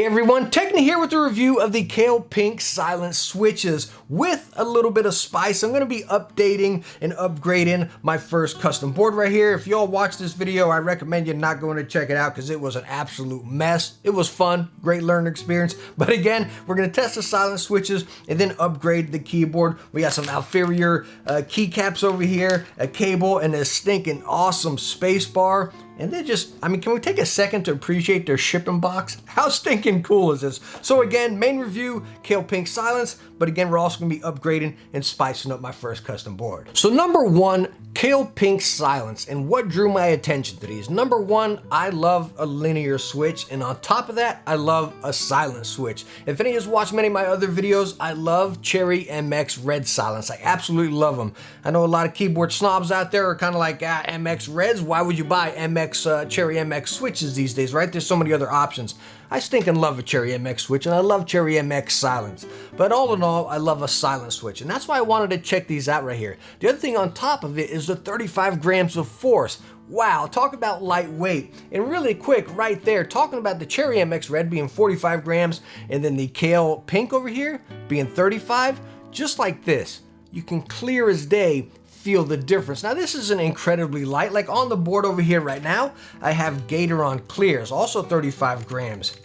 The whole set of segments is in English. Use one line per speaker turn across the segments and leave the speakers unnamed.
Hey everyone, Techni here with a review of the Kailh Pink Silent switches with a little bit of spice. I'm going to be updating and upgrading my first custom board right here. If y'all watch this video, I recommend you not going to check it out because it was an absolute mess. It was fun, great learning experience. But again, we're going to test the silent switches and then upgrade the keyboard. We got some Alpherior keycaps over here, a cable, and a stinking awesome space bar. And then can we take a second to appreciate their shipping box? How stinking cool is this? So again, main review, Kailh Pink Silence, but again, we're also gonna be upgrading and spicing up my first custom board. So number one, Kailh Pink Silence, and what drew my attention to these? Number one, I love a linear switch, and on top of that, I love a silent switch. If any of you watched many of my other videos, I love Cherry MX Red Silence. I absolutely love them. I know a lot of keyboard snobs out there are kind of like, MX Reds, why would you buy Cherry MX switches these days, right? There's so many other options. I stinking love a Cherry MX switch, and I love Cherry MX Silence. But all in all, I love a silent switch, and that's why I wanted to check these out right here. The other thing on top of it is the 35 grams of force. Wow, talk about lightweight. And really quick, right there, talking about the Cherry MX Red being 45 grams, and then the Kailh Pink over here being 35, just like this. You can clear as day feel the difference. Now this isn't incredibly light. Like on the board over here right now, I have Gatoron Clears, also 35 grams.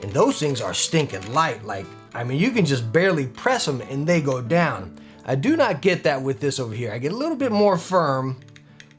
And those things are stinking light. You can just barely press them and they go down. I do not get that with this over here. I get a little bit more firm,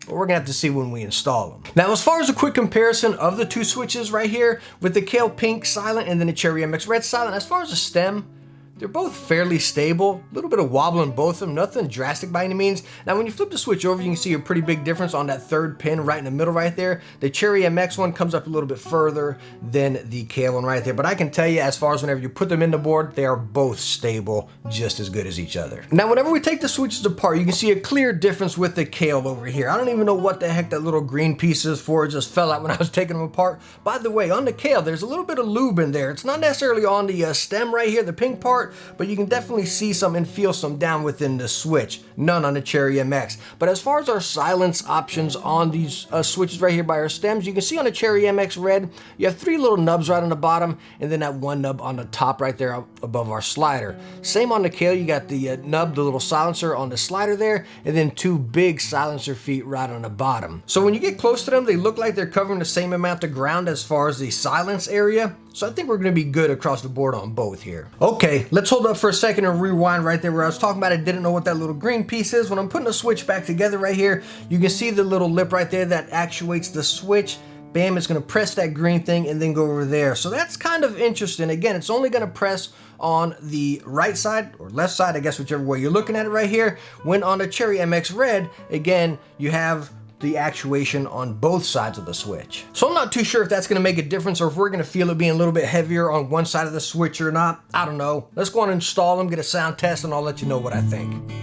but we're gonna have to see when we install them. Now, as far as a quick comparison of the two switches right here, with the Kailh Pink Silent and then the Cherry MX Red Silent, as far as the stem, they're both fairly stable, a little bit of wobble in both of them, nothing drastic by any means. Now when you flip the switch over, you can see a pretty big difference on that third pin right in the middle right there. The Cherry MX one comes up a little bit further than the Kailh one right there, but I can tell you, as far as whenever you put them in the board, they are both stable, just as good as each other. Now whenever we take the switches apart, you can see a clear difference with the Kailh over here. I don't even know what the heck that little green piece is for, it just fell out when I was taking them apart. By the way, on the Kailh, there's a little bit of lube in there. It's not necessarily on the stem right here, the pink part, but you can definitely see some and feel some down within the switch. None on the Cherry MX. But as far as our silence options on these switches right here by our stems, you can see on the Cherry MX Red, you have 3 little nubs right on the bottom, and then that 1 nub on the top right there above our slider. Same on the Kailh, you got the nub, the little silencer on the slider there, and then 2 big silencer feet right on the bottom. So when you get close to them, they look like they're covering the same amount of ground as far as the silence area. So I think we're gonna be good across the board on both here. Okay, let's hold up for a second and rewind right there where I was talking about. I didn't know what that little green piece is. When I'm putting the switch back together right here, you can see the little lip right there that actuates the switch. Bam, it's gonna press that green thing and then go over there. So that's kind of interesting. Again, it's only gonna press on the right side or left side, I guess whichever way you're looking at it right here. When on the Cherry MX Red, again, you have the actuation on both sides of the switch. So I'm not too sure if that's gonna make a difference or if we're gonna feel it being a little bit heavier on one side of the switch or not. I don't know. Let's go on and install them, get a sound test, and I'll let you know what I think.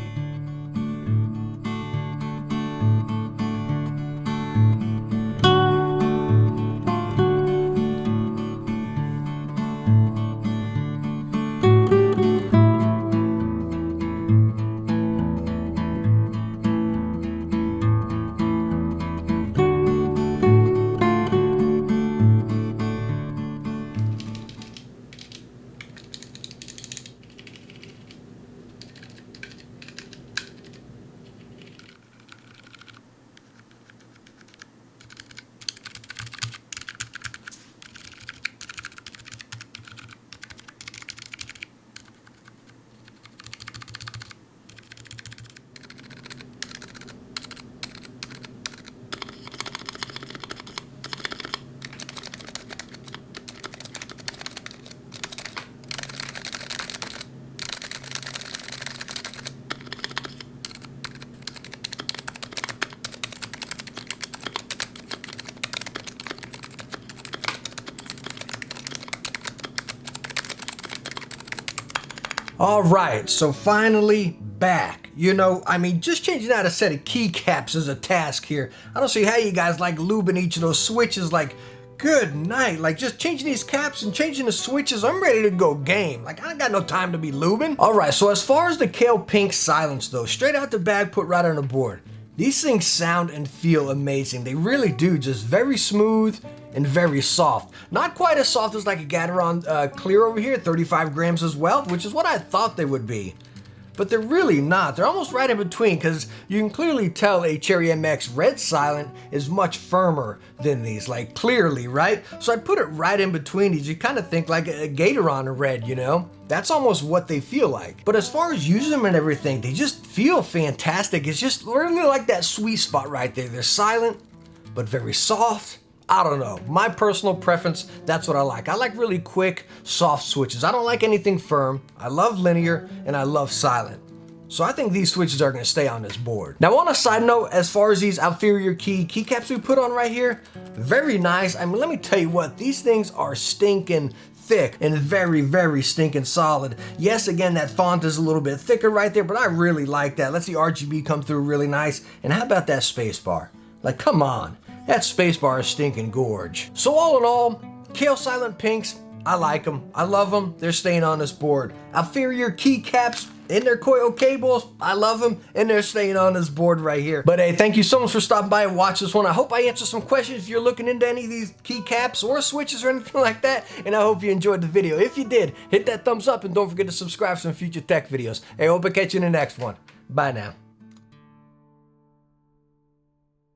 All right, so finally back. Just changing out a set of keycaps is a task here. I don't see how you guys like lubing each of those switches. Like, good night. Like, just changing these caps and changing the switches, I'm ready to go game. Like, I ain't got no time to be lubing. All right, so as far as the Kailh Pink Silence though, straight out the bag, put right on the board. These things sound and feel amazing. They really do, just very smooth and very soft. Not quite as soft as like a Gateron Clear over here, 35 grams as well, which is what I thought they would be. But they're really not. They're almost right in between, because you can clearly tell a Cherry MX Red Silent is much firmer than these, like clearly, right? So I put it right in between these. You kind of think like a Gateron Red, you know? That's almost what they feel like. But as far as using them and everything, they just feel fantastic. It's just really like that sweet spot right there. They're silent, but very soft. I don't know, my personal preference, that's what I like. I like really quick, soft switches. I don't like anything firm. I love linear and I love silent. So I think these switches are gonna stay on this board. Now on a side note, as far as these Alpherior keycaps we put on right here, very nice. I mean, let me tell you what, these things are stinking thick and very, very stinking solid. Yes, again, that font is a little bit thicker right there, but I really like that. Let's see RGB come through really nice. And how about that space bar? Like, come on. That spacebar is stinking gorge. So all in all, Kailh Silent Pinks, I like them. I love them. They're staying on this board. Alpherior Keycaps in their coil cables, I love them, and they're staying on this board right here. But hey, thank you so much for stopping by and watching this one. I hope I answered some questions if you're looking into any of these keycaps or switches or anything like that, and I hope you enjoyed the video. If you did, hit that thumbs up and don't forget to subscribe for some future tech videos. Hey, hope I catch you in the next one. Bye now.